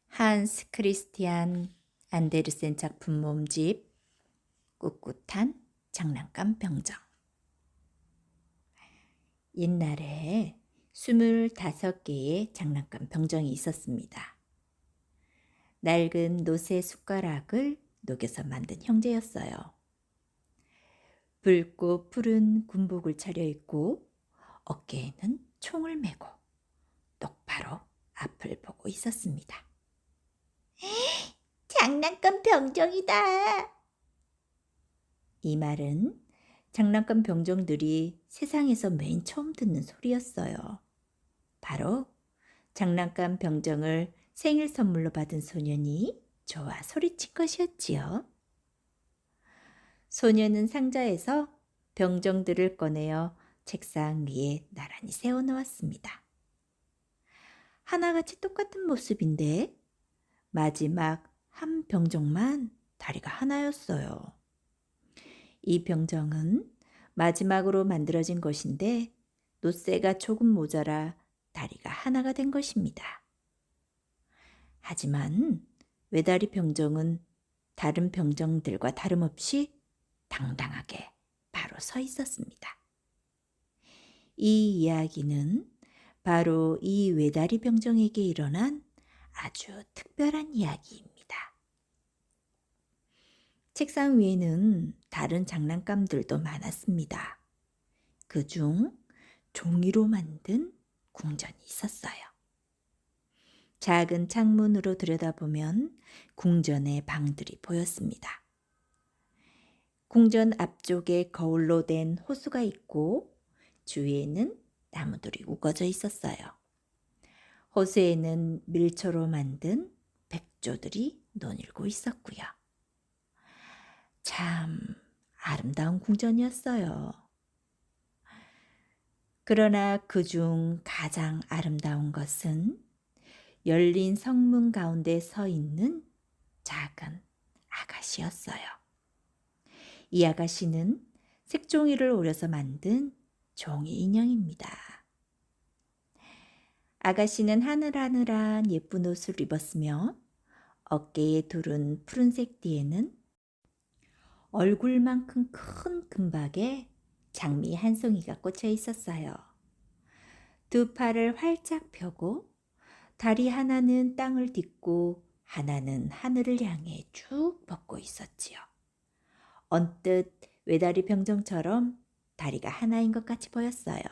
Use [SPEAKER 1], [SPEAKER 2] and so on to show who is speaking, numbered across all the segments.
[SPEAKER 1] 한스 크리스티안 안데르센 작품 몸집 꿋꿋한 장난감 병정. 옛날에 25개의 장난감 병정이 있었습니다. 낡은 노새 숟가락을 녹여서 만든 형제였어요. 붉고 푸른 군복을 차려입고 어깨에는 총을 메고 똑바로 앞을 보고 있었습니다. 장난감 병정이다. 이 말은 장난감 병정들이 세상에서 맨 처음 듣는 소리였어요. 바로 장난감 병정을 생일 선물로 받은 소년이 좋아 소리친 것이었지요. 소년은 상자에서 병정들을 꺼내어 책상 위에 나란히 세워놓았습니다. 하나같이 똑같은 모습인데 마지막 한 병정만 다리가 하나였어요. 이 병정은 마지막으로 만들어진 것인데 노쇠가 조금 모자라 다리가 하나가 된 것입니다. 하지만 외다리 병정은 다른 병정들과 다름없이 당당하게 바로 서 있었습니다. 이 이야기는 바로 이 외다리 병정에게 일어난 아주 특별한 이야기입니다. 책상 위에는 다른 장난감들도 많았습니다. 그중 종이로 만든 궁전이 있었어요. 작은 창문으로 들여다보면 궁전의 방들이 보였습니다. 궁전 앞쪽에 거울로 된 호수가 있고 주위에는 나무들이 우거져 있었어요. 호수에는 밀초로 만든 백조들이 논일고 있었고요. 참 아름다운 궁전이었어요. 그러나 그중 가장 아름다운 것은 열린 성문 가운데 서 있는 작은 아가씨였어요. 이 아가씨는 색종이를 오려서 만든 종이 인형입니다. 아가씨는 하늘하늘한 예쁜 옷을 입었으며 어깨에 두른 푸른색 띠에는 얼굴만큼 큰 금박에 장미 한 송이가 꽂혀 있었어요. 두 팔을 활짝 펴고 다리 하나는 땅을 딛고 하나는 하늘을 향해 쭉 뻗고 있었지요. 언뜻 외다리 병정처럼 다리가 하나인 것 같이 보였어요.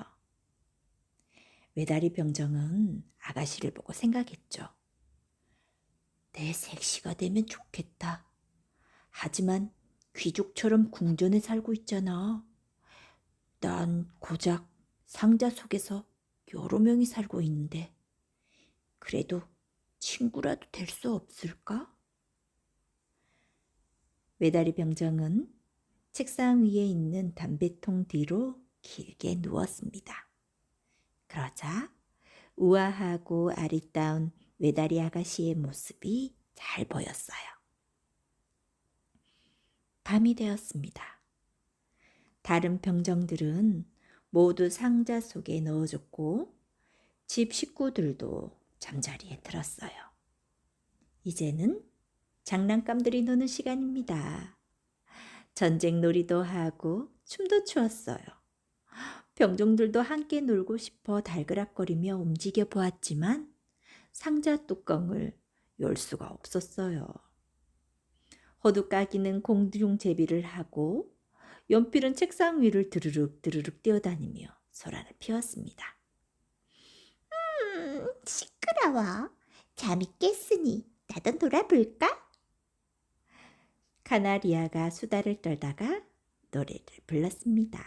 [SPEAKER 1] 외다리 병정은 아가씨를 보고 생각했죠. 내 색시가 되면 좋겠다. 하지만 귀족처럼 궁전에 살고 있잖아. 난 고작 상자 속에서 여러 명이 살고 있는데 그래도 친구라도 될 수 없을까? 외다리 병정은 책상 위에 있는 담배통 뒤로 길게 누웠습니다. 그러자 우아하고 아리따운 외다리 아가씨의 모습이 잘 보였어요. 밤이 되었습니다. 다른 병정들은 모두 상자 속에 넣어줬고 집 식구들도 잠자리에 들었어요. 이제는 장난감들이 노는 시간입니다. 전쟁놀이도 하고 춤도 추었어요. 병정들도 함께 놀고 싶어 달그락거리며 움직여 보았지만 상자 뚜껑을 열 수가 없었어요. 호두까기는 공중 제비를 하고 연필은 책상 위를 드르륵 드르륵 뛰어다니며 소란을 피웠습니다. 시끄러워. 잠이 깼으니 나도 놀아볼까? 카나리아가 수다를 떨다가 노래를 불렀습니다.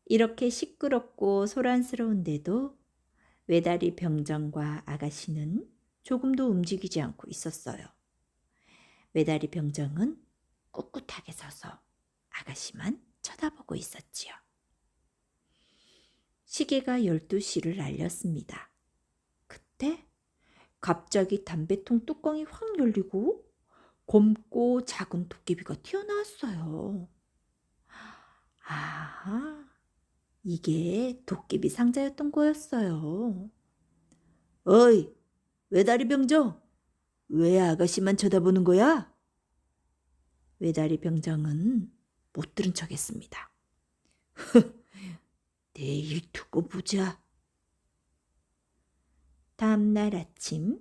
[SPEAKER 1] 이렇게 시끄럽고 소란스러운데도 외다리 병정과 아가씨는 조금도 움직이지 않고 있었어요. 외다리 병정은 꿋꿋하게 서서 아가씨만 쳐다보고 있었지요. 시계가 12시를 알렸습니다. 그때 갑자기 담배통 뚜껑이 확 열리고 검고 작은 도깨비가 튀어나왔어요. 아하, 이게 도깨비 상자였던 거였어요. 어이, 외다리 병정, 왜 아가씨만 쳐다보는 거야? 외다리 병정은 못 들은 척했습니다. 내일 두고 보자. 다음 날 아침,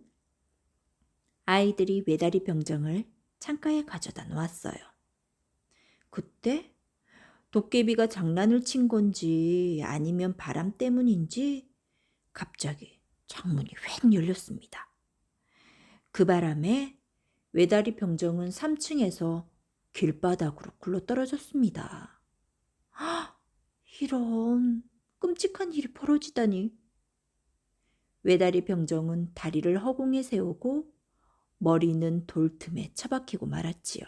[SPEAKER 1] 아이들이 외다리 병정을 창가에 가져다 놓았어요. 그때 도깨비가 장난을 친 건지 아니면 바람 때문인지 갑자기 창문이 휙 열렸습니다. 그 바람에 외다리 병정은 3층에서 길바닥으로 굴러떨어졌습니다. 이런 끔찍한 일이 벌어지다니. 외다리 병정은 다리를 허공에 세우고 머리는 돌틈에 처박히고 말았지요.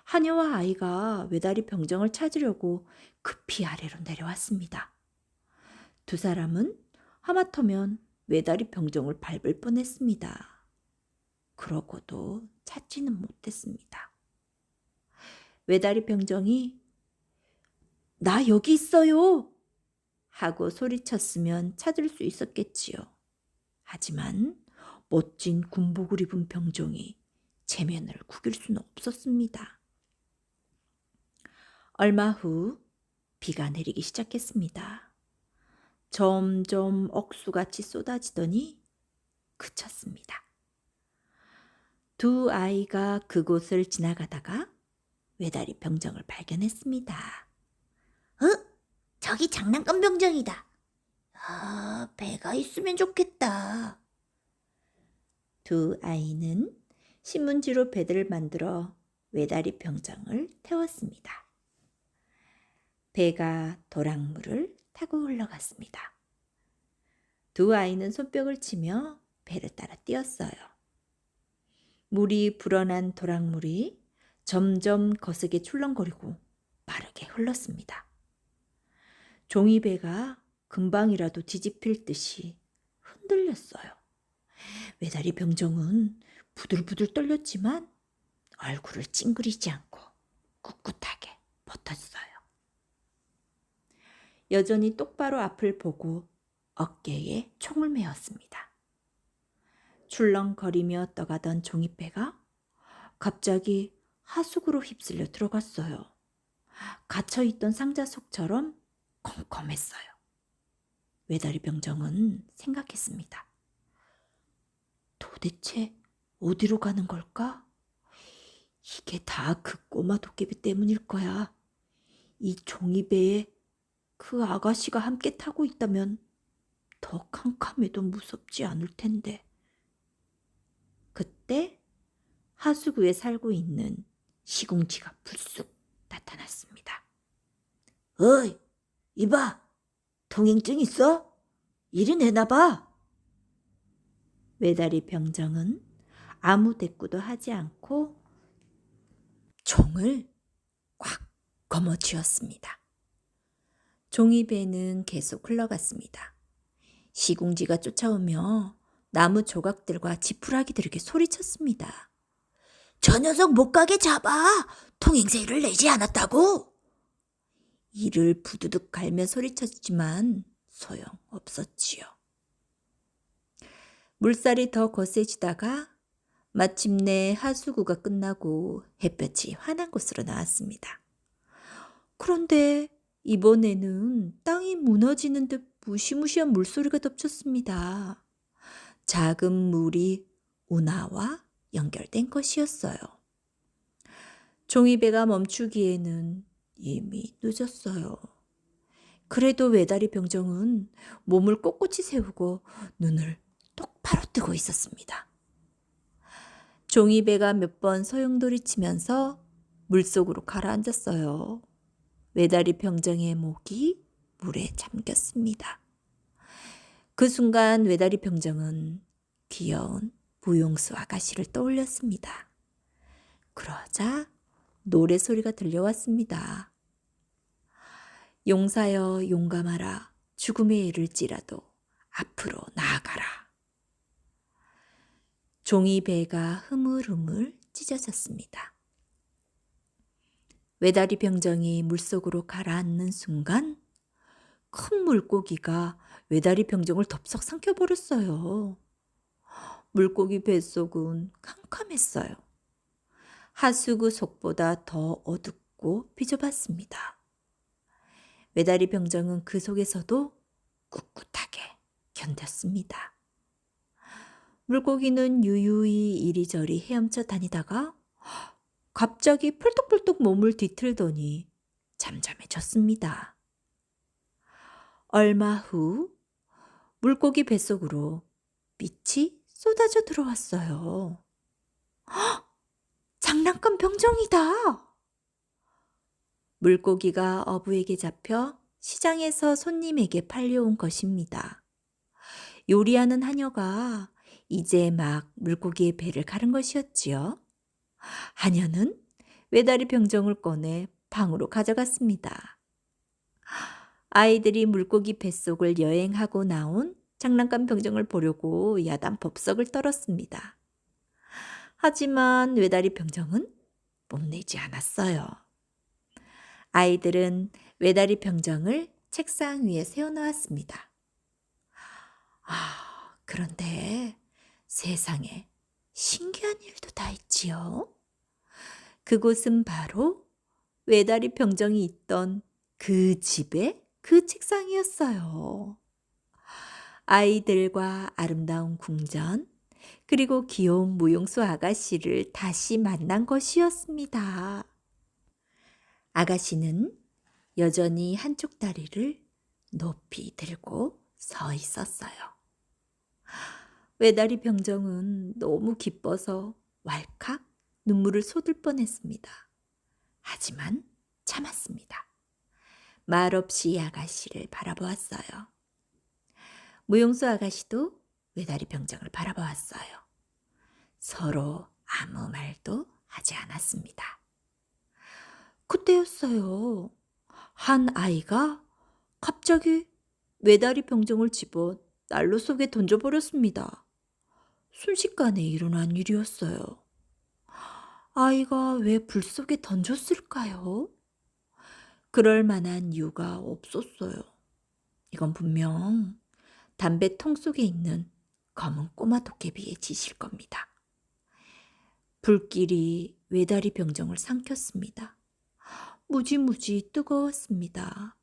[SPEAKER 1] 하녀와 아이가 외다리 병정을 찾으려고 급히 아래로 내려왔습니다. 두 사람은 하마터면 외다리 병정을 밟을 뻔했습니다. 그러고도 찾지는 못했습니다. 외다리 병정이 나 여기 있어요! 하고 소리쳤으면 찾을 수 있었겠지요. 하지만 멋진 군복을 입은 병정이 체면을 구길 수는 없었습니다. 얼마 후 비가 내리기 시작했습니다. 점점 억수같이 쏟아지더니 그쳤습니다. 두 아이가 그곳을 지나가다가 외다리 병정을 발견했습니다. 저기 장난감 병정이다. 배가 있으면 좋겠다. 두 아이는 신문지로 배를 만들어 외다리 병정을 태웠습니다. 배가 도랑물을 타고 흘러갔습니다. 두 아이는 손뼉을 치며 배를 따라 뛰었어요. 물이 불어난 도랑물이 점점 거세게 출렁거리고 빠르게 흘렀습니다. 종이배가 금방이라도 뒤집힐 듯이 흔들렸어요. 외다리 병정은 부들부들 떨렸지만 얼굴을 찡그리지 않고 꿋꿋하게 버텼어요. 여전히 똑바로 앞을 보고 어깨에 총을 메었습니다. 출렁거리며 떠가던 종이배가 갑자기 하수구로 휩쓸려 들어갔어요. 갇혀있던 상자 속처럼 컴컴했어요. 외다리 병정은 생각했습니다. 도대체 어디로 가는 걸까? 이게 다 그 꼬마 도깨비 때문일 거야. 이 종이배에 그 아가씨가 함께 타고 있다면 더 캄캄해도 무섭지 않을 텐데. 그때 하수구에 살고 있는 시궁지가 불쑥 나타났습니다. 어이, 이봐, 통행증 있어? 이리 내놔봐. 외다리 병정은 아무 대꾸도 하지 않고 총을 꽉 거머쥐었습니다. 종이배는 계속 흘러갔습니다. 시궁지가 쫓아오며 나무 조각들과 지푸라기들에게 소리쳤습니다. 저 녀석 못 가게 잡아! 통행세를 내지 않았다고! 이를 부두둑 갈며 소리쳤지만 소용없었지요. 물살이 더 거세지다가 마침내 하수구가 끝나고 햇볕이 환한 곳으로 나왔습니다. 그런데 이번에는 땅이 무너지는 듯 무시무시한 물소리가 덮쳤습니다. 작은 물이 운하와 연결된 것이었어요. 종이배가 멈추기에는 이미 늦었어요. 그래도 외다리 병정은 몸을 꼿꼿이 세우고 눈을 똑바로 뜨고 있었습니다. 종이배가 몇 번 소용돌이치면서 물속으로 가라앉았어요. 외다리 병정의 목이 물에 잠겼습니다. 그 순간 외다리 병정은 귀여운 무용수 아가씨를 떠올렸습니다. 그러자 노래소리가 들려왔습니다. 용사여 용감하라. 죽음에 이를지라도 앞으로 나아가라. 종이배가 흐물흐물 찢어졌습니다. 외다리 병정이 물속으로 가라앉는 순간 큰 물고기가 외다리 병정을 덥석 삼켜버렸어요. 물고기 뱃속은 캄캄했어요. 하수구 속보다 더 어둡고 비좁았습니다. 외다리 병정은 그 속에서도 꿋꿋하게 견뎠습니다. 물고기는 유유히 이리저리 헤엄쳐 다니다가 갑자기 펄떡펄떡 몸을 뒤틀더니 잠잠해졌습니다. 얼마 후 물고기 뱃속으로 빛이 쏟아져 들어왔어요. 장난감 병정이다! 물고기가 어부에게 잡혀 시장에서 손님에게 팔려온 것입니다. 요리하는 하녀가 이제 막 물고기의 배를 가른 것이었지요. 하녀는 외다리 병정을 꺼내 방으로 가져갔습니다. 아이들이 물고기 뱃속을 여행하고 나온 장난감 병정을 보려고 야단 법석을 떨었습니다. 하지만 외다리 병정은 뽐내지 않았어요. 아이들은 외다리 병정을 책상 위에 세워놓았습니다. 그런데 세상에 신기한 일도 다 있지요. 그곳은 바로 외다리 병정이 있던 그 집의 그 책상이었어요. 아이들과 아름다운 궁전, 그리고 귀여운 무용수 아가씨를 다시 만난 것이었습니다. 아가씨는 여전히 한쪽 다리를 높이 들고 서 있었어요. 외다리 병정은 너무 기뻐서 왈칵 눈물을 쏟을 뻔했습니다. 하지만 참았습니다. 말없이 아가씨를 바라보았어요. 무용수 아가씨도 외다리 병정을 바라보았어요. 서로 아무 말도 하지 않았습니다. 그때였어요. 한 아이가 갑자기 외다리 병정을 집어 난로 속에 던져버렸습니다. 순식간에 일어난 일이었어요. 아이가 왜 불 속에 던졌을까요? 그럴 만한 이유가 없었어요. 이건 분명 담배통 속에 있는 검은 꼬마 도깨비의 짓일 겁니다. 불길이 외다리 병정을 삼켰습니다. 무지무지 뜨거웠습니다.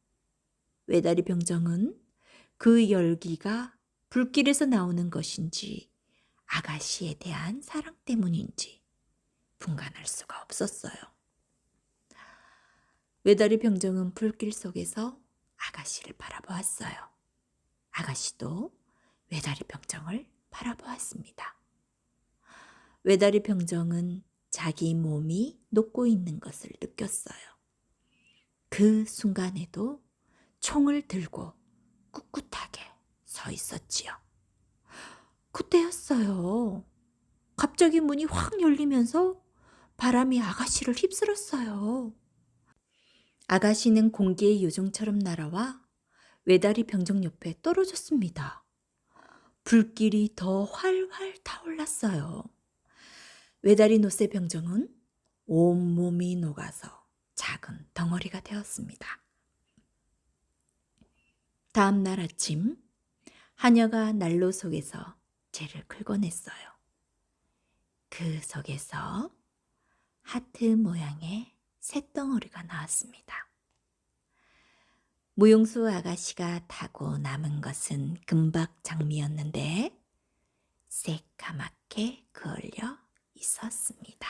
[SPEAKER 1] 외다리 병정은 그 열기가 불길에서 나오는 것인지 아가씨에 대한 사랑 때문인지 분간할 수가 없었어요. 외다리 병정은 불길 속에서 아가씨를 바라보았어요. 아가씨도 외다리 병정을 바라보았습니다. 외다리 병정은 자기 몸이 녹고 있는 것을 느꼈어요. 그 순간에도 총을 들고 꿋꿋하게 서 있었지요. 그때였어요. 갑자기 문이 확 열리면서 바람이 아가씨를 휩쓸었어요. 아가씨는 공기의 요정처럼 날아와 외다리 병정 옆에 떨어졌습니다. 불길이 더 활활 타올랐어요. 외다리 노새 병정은 온몸이 녹아서 작은 덩어리가 되었습니다. 다음 날 아침, 하녀가 난로 속에서 재를 긁어냈어요. 그 속에서 하트 모양의 쇳덩어리가 나왔습니다. 무용수 아가씨가 타고 남은 것은 금박 장미였는데 새까맣게 그을려 있었습니다.